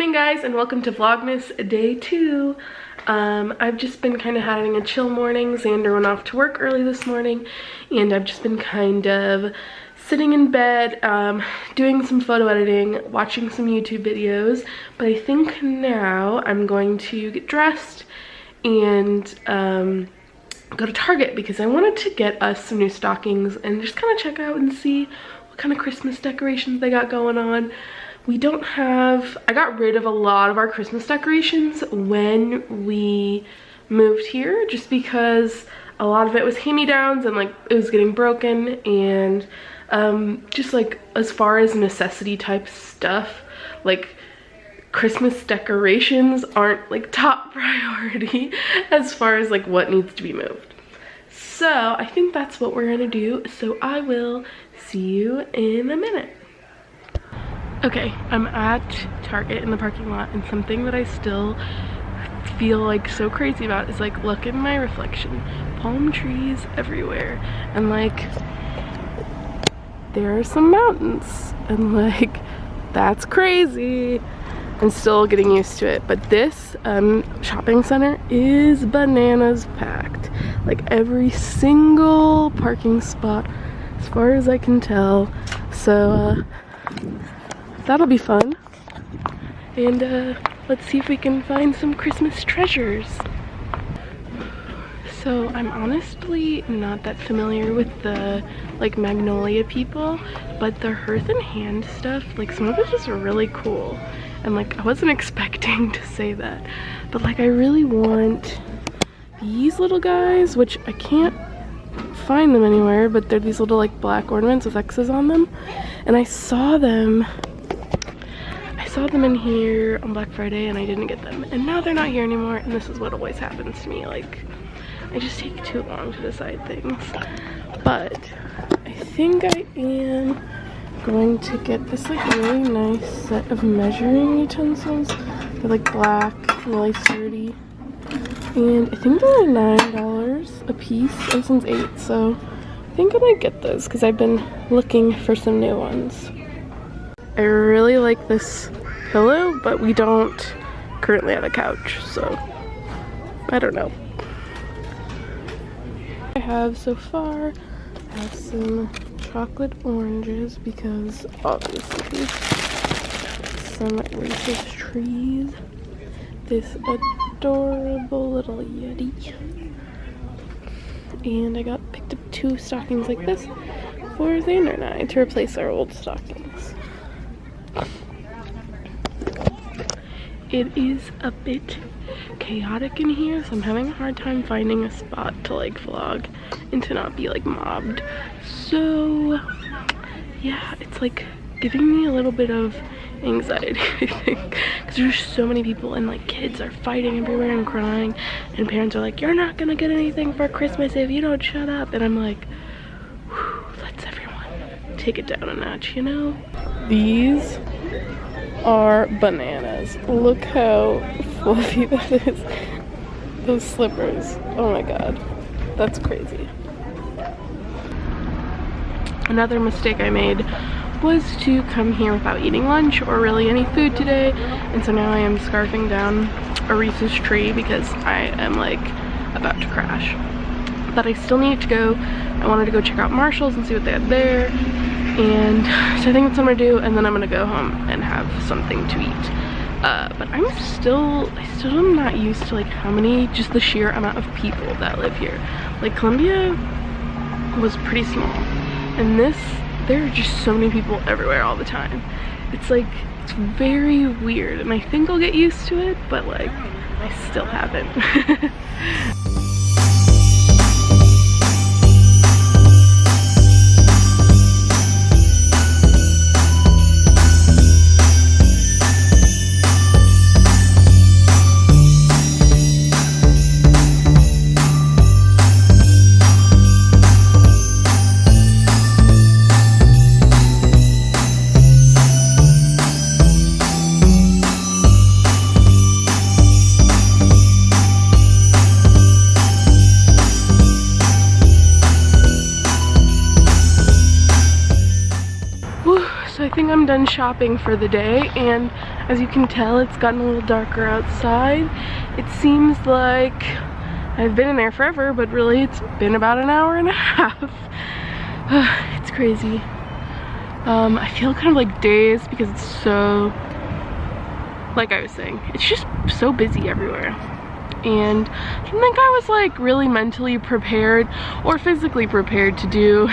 morning guys, and welcome to Vlogmas day 2. I've just been kind of having a chill morning. Xander went off to work early this morning and I've just been kind of sitting in bed, doing some photo editing, watching some YouTube videos. But I think now I'm going to get dressed and go to Target because I wanted to get us some new stockings and just kind of check out and see what kind of Christmas decorations they got going on. We don't have, I got rid of a lot of our Christmas decorations when we moved here just because a lot of it was hand-me-downs and like it was getting broken, and just like as far as necessity type stuff, like Christmas decorations aren't like top priority as far as like what needs to be moved. So I think that's what we're gonna do. So I will see you in a minute. Okay, I'm at Target in the parking lot, and something that I still feel like so crazy about is like, look at my reflection. Palm trees everywhere, and like there are some mountains, and like that's crazy. I'm still getting used to it, but this shopping center is bananas packed. Like every single parking spot as far as I can tell. So that'll be fun, and let's see if we can find some Christmas treasures. So I'm honestly not that familiar with the like Magnolia people, but the Hearth and Hand stuff, like some of it is really cool, and like I wasn't expecting to say that, but like I really want these little guys, which I can't find them anywhere, but they're these little like black ornaments with X's on them, and I saw them in here on Black Friday and I didn't get them, and now they're not here anymore, and this is what always happens to me. Like I just take too long to decide things. But I think I am going to get this like really nice set of measuring utensils. They're like black and really sturdy, and I think they're like $9 a piece, and since 8, so I think I might get those because I've been looking for some new ones. I really like this pillow, but we don't currently have a couch, so I don't know. I have so far, I have some chocolate oranges because obviously some Reese's trees, this adorable little Yeti, and I picked up 2 stockings like this for Xander and I to replace our old stockings. It is a bit chaotic in here, so I'm having a hard time finding a spot to like vlog and to not be like mobbed. So yeah, it's like giving me a little bit of anxiety, I think, because there's so many people, and like kids are fighting everywhere and crying, and parents are like, you're not gonna get anything for Christmas if you don't shut up, and I'm like, let's everyone take it down a notch, you know? These are bananas. Look how fluffy that is. Those slippers, oh my god, that's crazy. Another mistake I made was to come here without eating lunch or really any food today, and so now I am scarfing down a Reese's tree because I am like about to crash. But I still need to go. I wanted to go check out Marshall's and see what they had there, and so I think that's what I'm gonna do, and then I'm gonna go home and have something to eat. But I still am not used to like how many, just the sheer amount of people that live here. Like Columbia was pretty small, and there are just so many people everywhere all the time. It's like, it's very weird, and I think I'll get used to it, but like I still haven't. I think I'm done shopping for the day, and As you can tell, it's gotten a little darker outside. It seems like I've been in there forever, but really it's been about an hour and a half. It's crazy. I feel kind of like dazed because it's so, like I was saying, it's just so busy everywhere. And I don't think I was like really mentally prepared or physically prepared to do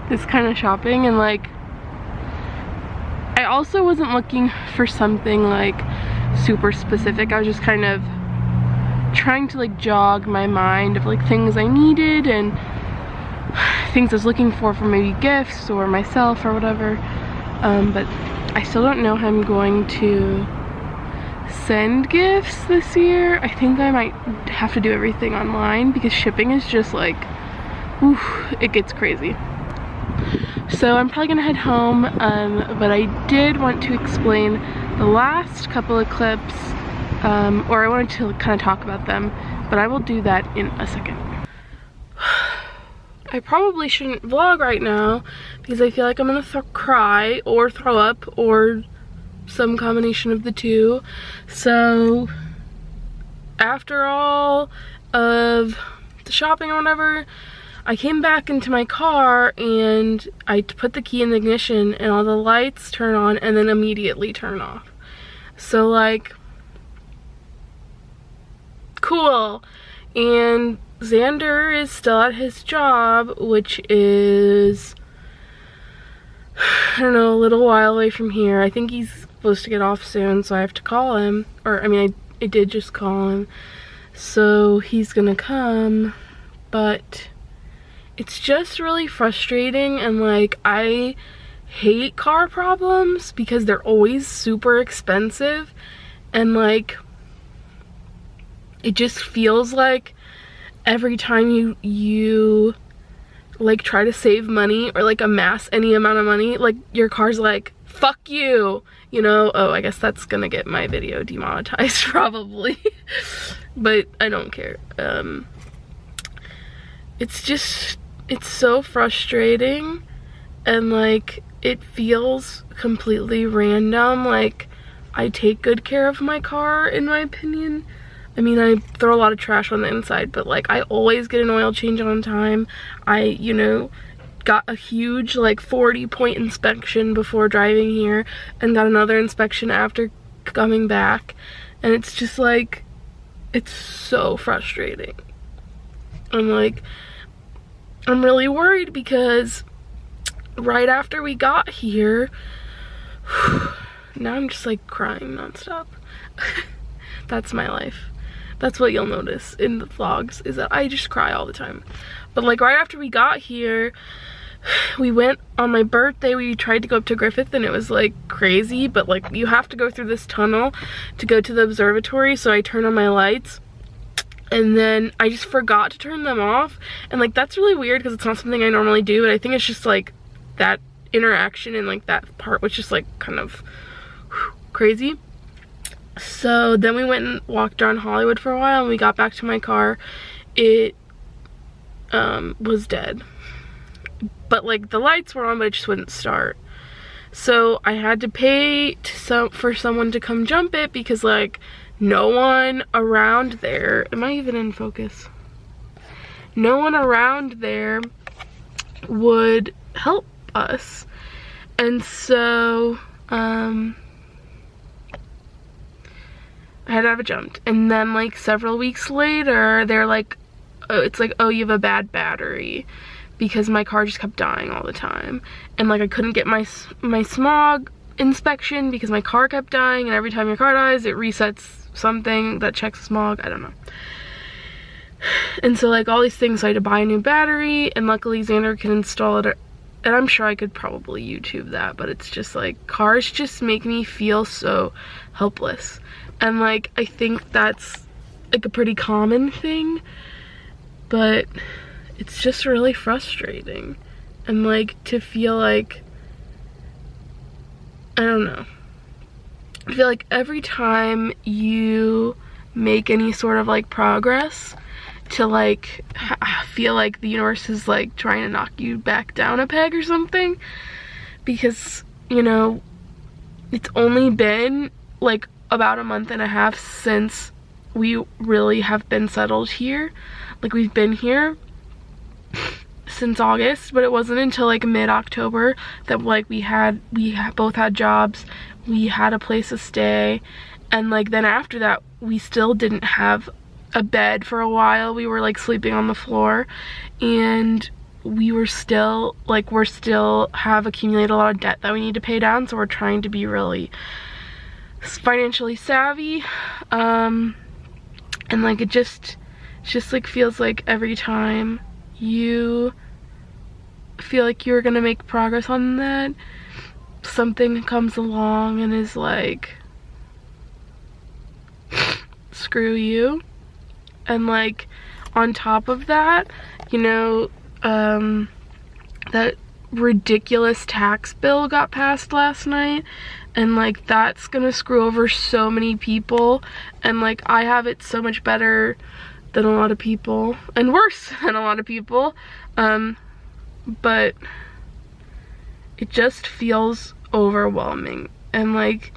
this kind of shopping. And like, I also wasn't looking for something like super specific. I was just kind of trying to like jog my mind of like things I needed and things I was looking for maybe gifts or myself or whatever. But I still don't know how I'm going to send gifts this year. I think I might have to do everything online because shipping is just like, oof, it gets crazy. So I'm probably gonna head home, but I did want to explain the last couple of clips, or I wanted to kind of talk about them, but I will do that in a second. I probably shouldn't vlog right now because I feel like I'm gonna cry or throw up or some combination of the two. So after all of the shopping or whatever, I came back into my car and I put the key in the ignition and all the lights turn on and then immediately turn off. So like, cool. And Xander is still at his job, which is, I don't know, a little while away from here. I think he's supposed to get off soon, so I have to call him. Or, I mean, I did just call him. So he's gonna come, but it's just really frustrating, and like, I hate car problems because they're always super expensive, and like, it just feels like every time you like try to save money or like amass any amount of money, like your car's like, fuck you, you know. Oh, I guess that's gonna get my video demonetized probably. But I don't care. It's so frustrating, and like, it feels completely random. Like, I take good care of my car, in my opinion. I mean, I throw a lot of trash on the inside, but like, I always get an oil change on time. I, you know, got a huge like 40-point inspection before driving here and got another inspection after coming back. And it's just like, it's so frustrating. I'm like, I'm really worried because right after we got here, now I'm just like crying nonstop. That's my life. That's what you'll notice in the vlogs, is that I just cry all the time. But like, right after we got here, we went on my birthday, we tried to go up to Griffith, and it was like crazy, but like, you have to go through this tunnel to go to the observatory. So I turned on my lights and then I just forgot to turn them off, and like, that's really weird because it's not something I normally do, but I think it's just like that interaction and like that part was just like kind of crazy. So then we went and walked around Hollywood for a while, and we got back to my car. It was dead, but like, the lights were on, but it just wouldn't start. So I had to pay for someone to come jump it because like, no one around there, am I even in focus? No one around there would help us. And so I had to have it jumped. And then like several weeks later, they're like, oh, it's like, oh, you have a bad battery, because my car just kept dying all the time. And like, I couldn't get my smog inspection because my car kept dying, and every time your car dies, it resets something that checks smog. I don't know. And so like, all these things, so I had to buy a new battery, and luckily Xander can install it. And I'm sure I could probably YouTube that, but it's just like, cars just make me feel so helpless. And like, I think that's like a pretty common thing, but it's just really frustrating. And like, to feel like, I don't know, I feel like every time you make any sort of like progress, to like feel like the universe is like trying to knock you back down a peg or something, because, you know, it's only been like about a month and a half since we really have been settled here. Like, we've been here since August, but it wasn't until like mid-October that like we both had jobs, we had a place to stay, and like then after that we still didn't have a bed for a while. We were like sleeping on the floor, and we were still like, we're still have accumulated a lot of debt that we need to pay down, so we're trying to be really financially savvy. And like it just like feels like every time you feel like you're gonna make progress on that, something comes along and is like, screw you. And like on top of that, you know, that ridiculous tax bill got passed last night, and like that's gonna screw over so many people, and like I have it so much better than a lot of people, and worse than a lot of people, but it just feels overwhelming. And like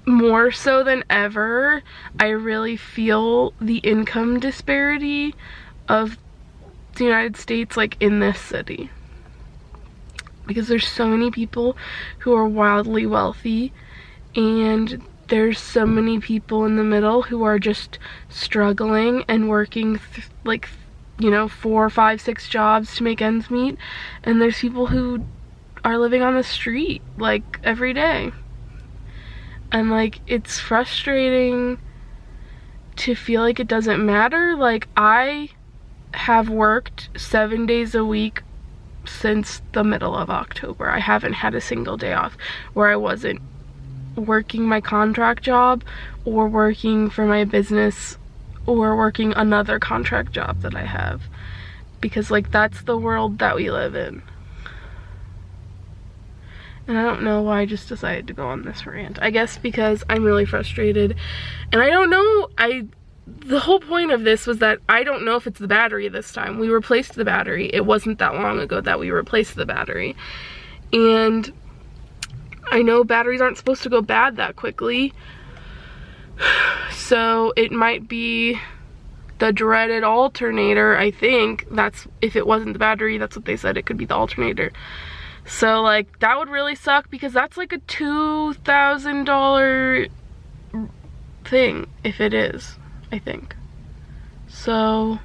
more so than ever, I really feel the income disparity of the United States, like in this city, because there's so many people who are wildly wealthy, and there's so many people in the middle who are just struggling and working like, you know, 4, 5, 6 jobs to make ends meet, and there's people who are living on the street like every day. And like it's frustrating to feel like it doesn't matter. Like I have worked 7 days a week since the middle of October. I haven't had a single day off where I wasn't working my contract job or working for my business or working another contract job that I have, because like that's the world that we live in. And I don't know why I just decided to go on this rant. I guess because I'm really frustrated, and I don't know, the whole point of this was that I don't know if it's the battery this time. We replaced the battery. It wasn't that long ago that we replaced the battery. And I know batteries aren't supposed to go bad that quickly. So it might be the dreaded alternator, I think. That's, if it wasn't the battery, that's what they said. It could be the alternator. So like that would really suck, because that's like a $2,000 thing if it is, I think. So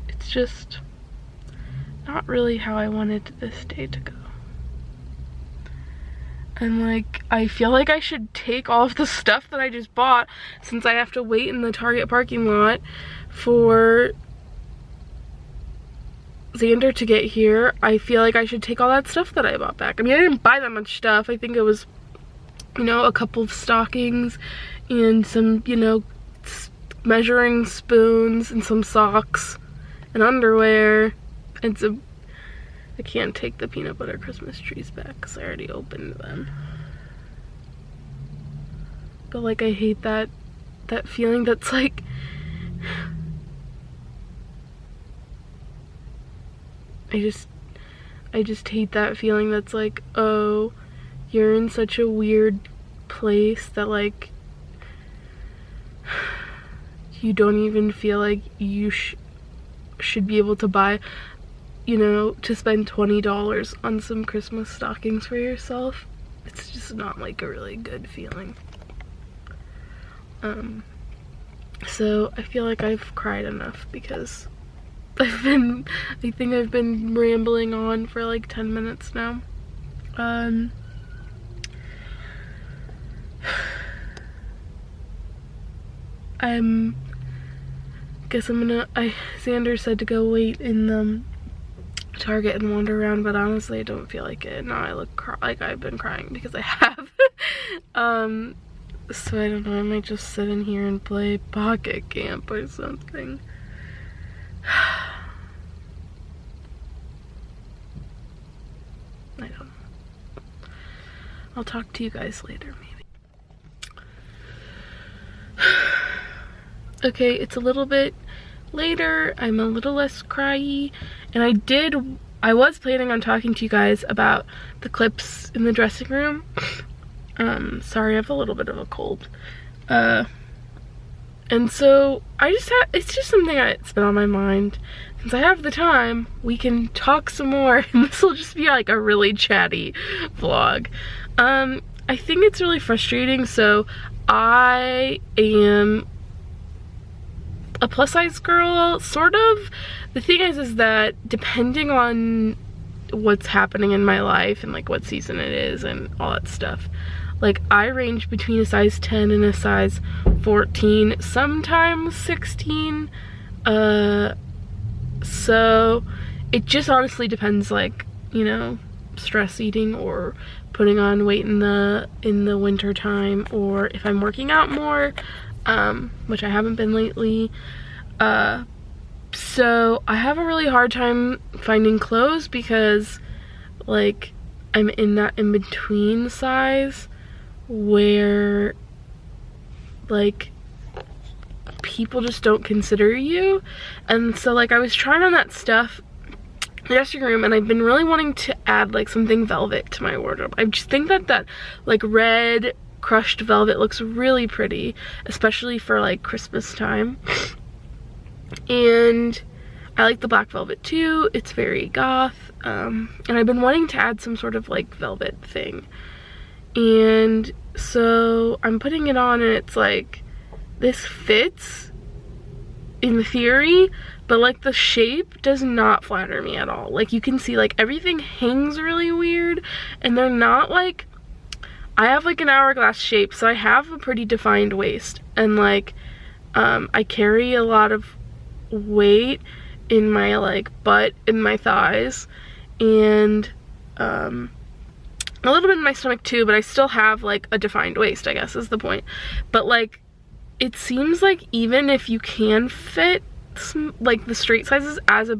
it's just not really how I wanted this day to go. And like I feel like I should take all of the stuff that I just bought, since I have to wait in the Target parking lot for Xander to get here. I feel like I should take all that stuff that I bought back. I mean, I didn't buy that much stuff. I think it was, you know, a couple of stockings and some, you know, measuring spoons and some socks and underwear and some, I can't take the peanut butter Christmas trees back because I already opened them. But like I hate that feeling that's like, I just hate that feeling that's like, oh, you're in such a weird place that like you don't even feel like you should be able to buy, you know, to spend $20 on some Christmas stockings for yourself. It's just not like a really good feeling. So I feel like I've cried enough, because I think I've been rambling on for like 10 minutes now. Xander said to go wait in Target and wander around, but honestly I don't feel like it. Now I look like I've been crying because I have. So I don't know, I might just sit in here and play Pocket Camp or something. I don't know. I'll talk to you guys later, maybe. Okay, it's a little bit later. I'm a little less cryy, and I was planning on talking to you guys about the clips in the dressing room. Sorry, I have a little bit of a cold. And so it's just something that's been on my mind. Since I have the time, we can talk some more, and this will just be like a really chatty vlog. I think it's really frustrating. So I am a plus size girl, sort of. The thing is that depending on what's happening in my life and like what season it is and all that stuff, like I range between a size 10 and a size 14, sometimes 16. So it just honestly depends, like, you know, stress eating or putting on weight in the winter time, or if I'm working out more, which I haven't been lately. So I have a really hard time finding clothes because, like, I'm in that in-between size where, like, people just don't consider you. And so, like, I was trying on that stuff in the dressing room, and I've been really wanting to add, like, something velvet to my wardrobe. I just think that like, red crushed velvet looks really pretty, especially for, like, Christmas time. And I like the black velvet too. It's very goth. And I've been wanting to add some sort of, like, velvet thing. And so I'm putting it on, and it's like, this fits in theory, but, like, the shape does not flatter me at all. Like, you can see, like, everything hangs really weird, and they're not, like, I have, like, an hourglass shape, so I have a pretty defined waist, and, like, I carry a lot of weight in my, like, butt and my thighs, and a little bit in my stomach too, but I still have, like, a defined waist, I guess is the point. But, like, it seems like even if you can fit like the straight sizes as a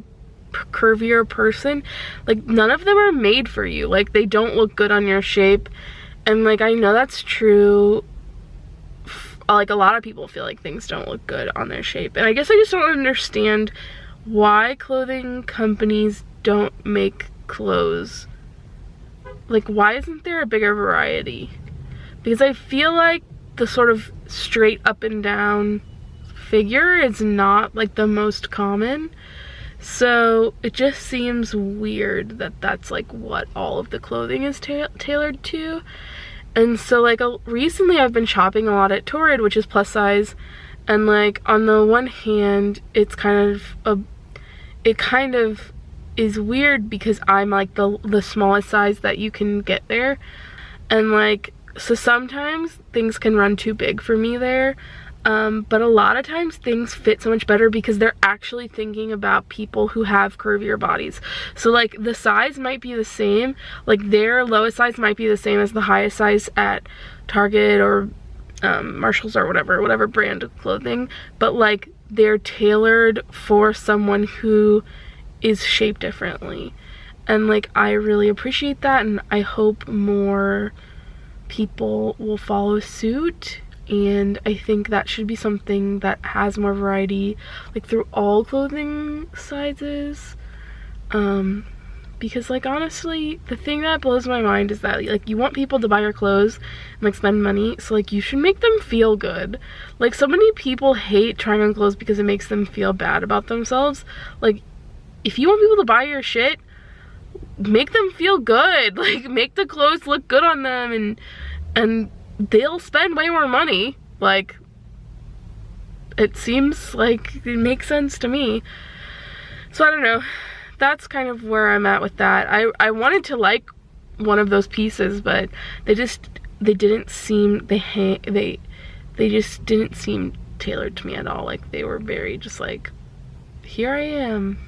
curvier person, like, none of them are made for you. Like, they don't look good on your shape. And, like, I know that's true. Like, a lot of people feel like things don't look good on their shape, and I guess I just don't understand why clothing companies don't make clothes. Like, why isn't there a bigger variety? Because I feel like the sort of straight up and down figure is not, like, the most common. So it just seems weird that that's, like, what all of the clothing is tailored to. And so, like, recently I've been shopping a lot at Torrid, which is plus size, and, like, on the one hand, it's kind of is weird because I'm, like, the smallest size that you can get there, and, like, so sometimes things can run too big for me there, but a lot of times things fit so much better because they're actually thinking about people who have curvier bodies. So, like, the size might be the same, like, their lowest size might be the same as the highest size at Target or Marshalls or whatever brand of clothing, but, like, they're tailored for someone who is shaped differently. And, like, I really appreciate that, and I hope more people will follow suit, and I think that should be something that has more variety, like, through all clothing sizes. Because, like, honestly, the thing that blows my mind is that, like, you want people to buy your clothes and, like, spend money, so, like, you should make them feel good. Like, so many people hate trying on clothes because it makes them feel bad about themselves. Like, if you want people to buy your shit, make them feel good. Like, make the clothes look good on them, and they'll spend way more money. Like, it seems like it makes sense to me. So I don't know, that's kind of where I'm at with that. I wanted to like one of those pieces, but they just didn't seem tailored to me at all. Like, they were very just like, here I am,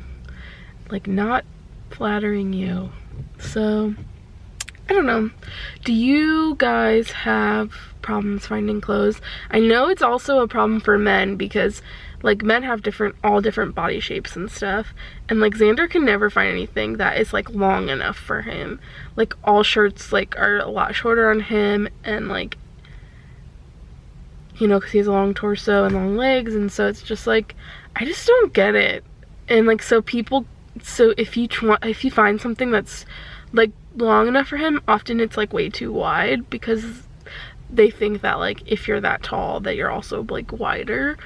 like, not flattering you. So I don't know. Do you guys have problems finding clothes? I know it's also a problem for men because, like, men have all different body shapes and stuff, and, like, Xander can never find anything that is, like, long enough for him. Like, all shirts, like, are a lot shorter on him, and, like, you know, because he has a long torso and long legs, and so it's just like, I just don't get it. And like, so if you find something that's like long enough for him, often it's like way too wide, because they think that like if you're that tall that you're also like wider.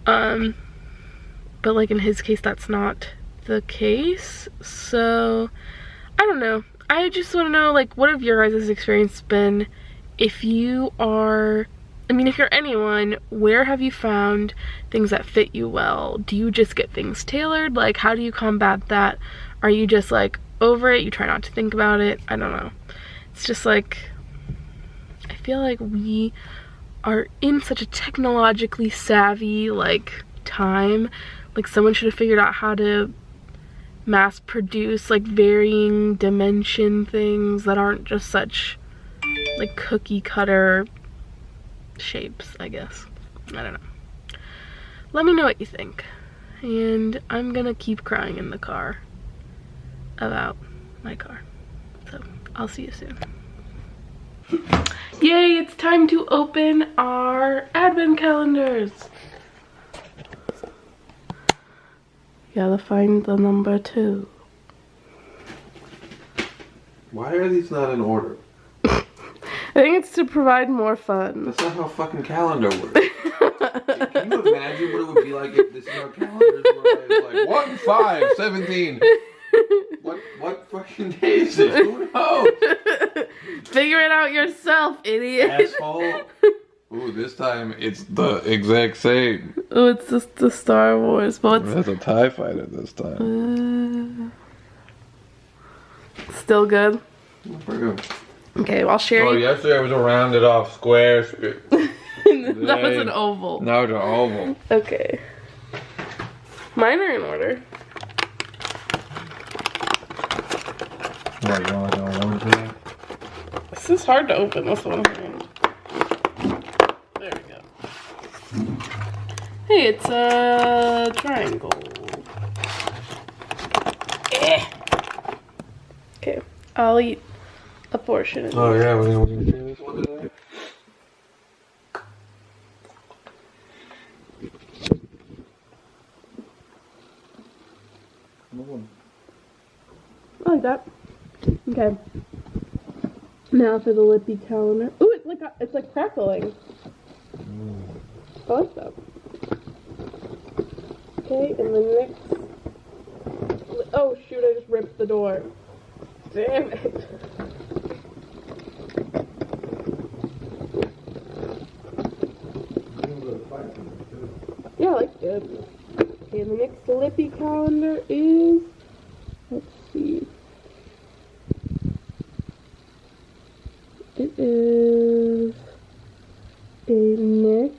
But like in his case that's not the case. So I don't know, I just want to know, like, what have your guys' experience been? If you are, I mean, if you're anyone, where have you found things that fit you well? Do you just get things tailored? Like, how do you combat that? Are you just like over it, you try not to think about it? I don't know. It's just like, I feel like we are in such a technologically savvy like time. Like, someone should have figured out how to mass produce like varying dimension things that aren't just such like cookie cutter shapes, I guess. I don't know. Let me know what you think. And I'm gonna keep crying in the car about my car. So I'll see you soon. Yay, it's time to open our advent calendars. Gotta find the number 2. Why are these not in order? I think it's to provide more fun. That's not how a fucking calendar works. Can you imagine what it would be like if this is how calendars were? It's like 1, 5, 17. What fucking day is it? Who knows? Figure it out yourself, idiot. Asshole. Ooh, this time it's the exact same. Oh, it's just the Star Wars. But That's a TIE fighter this time. Still good? Pretty good. Okay, well, I'll share. Oh, yesterday was a rounded off square. That was an oval. Now it's an oval. Okay. Mine are in order. What, you want to go one today? This is hard to open with one hand. There we go. Hey, it's a triangle. Okay, I'll eat a portion. Oh yeah, we're gonna share this one today. I like that. Okay. Now for the lippy calendar. Ooh, it's like crackling. I like that. Okay, and the next. Oh shoot! I just ripped the door. Damn it. Yeah, I like it. Okay, the next lippy calendar is. Let's see. It is a NYX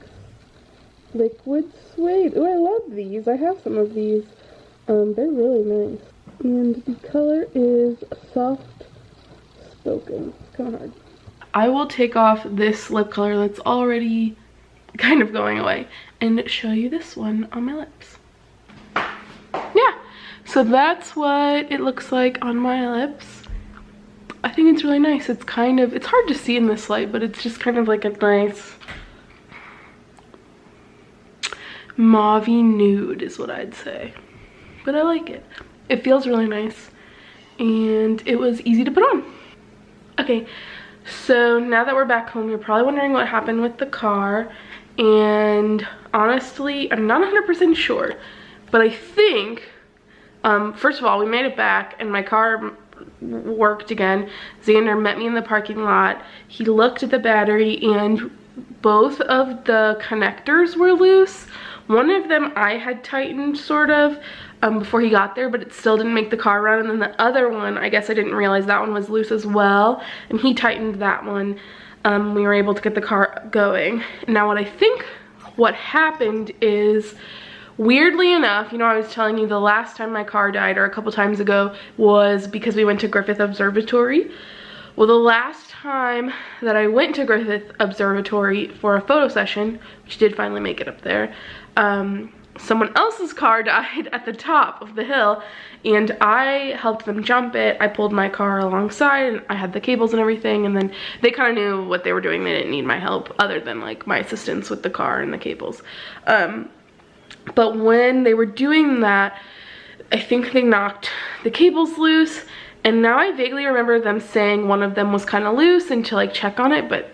liquid suede. Oh, I love these. I have some of these. They're really nice. And the color is soft spoken. It's kind of hard. I will take off this lip color that's already kind of going away and show you this one on my lips. Yeah, so that's what it looks like on my lips. I think it's really nice. It's hard to see in this light, but it's just kind of like a nice mauvey nude is what I'd say. But I like it. It feels really nice and it was easy to put on. Okay, so now that we're back home, you're probably wondering what happened with the car, and honestly, I'm not 100% sure, but I think, first of all, we made it back and my car worked again. Xander met me in the parking lot. He looked at the battery and both of the connectors were loose. One of them I had tightened sort of before he got there, but it still didn't make the car run. And then the other one, I guess I didn't realize that one was loose as well, and he tightened that one. We were able to get the car going. Now what happened is, weirdly enough, you know, I was telling you the last time my car died, or a couple times ago, was because we went to Griffith Observatory. Well, the last time that I went to Griffith Observatory for a photo session, which did finally make it up there, someone else's car died at the top of the hill, and I helped them jump it. I pulled my car alongside, and I had the cables and everything, and then they kind of knew what they were doing. They didn't need my help other than like my assistance with the car and the cables. But when they were doing that, I think they knocked the cables loose, and now I vaguely remember them saying one of them was kind of loose and to like check on it, but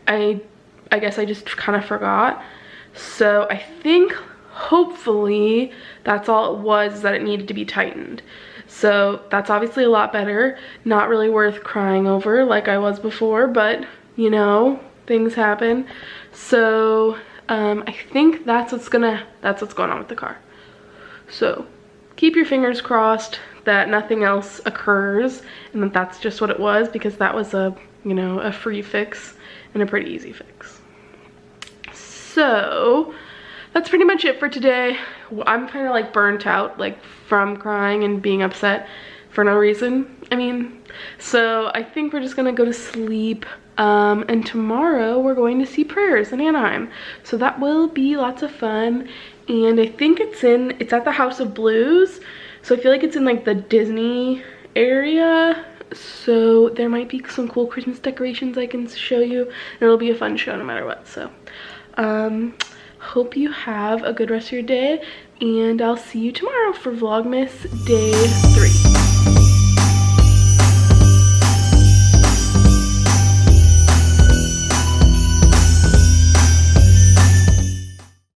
I guess I just kind of forgot. So I think hopefully that's all it was, that it needed to be tightened. So that's obviously a lot better. Not really worth crying over like I was before, but you know, things happen. So I think that's what's going on with the car. So keep your fingers crossed that nothing else occurs and that that's just what it was, because that was a, you know, a free fix and a pretty easy fix. So that's pretty much it for today. I'm kind of like burnt out, like from crying and being upset for no reason. I mean, so I think we're just gonna go to sleep. And tomorrow we're going to see Prayers in Anaheim. So that will be lots of fun. And I think it's at the House of Blues. So I feel like it's in like the Disney area. So there might be some cool Christmas decorations I can show you. And it'll be a fun show no matter what. So hope you have a good rest of your day, and I'll see you tomorrow for Vlogmas day 3.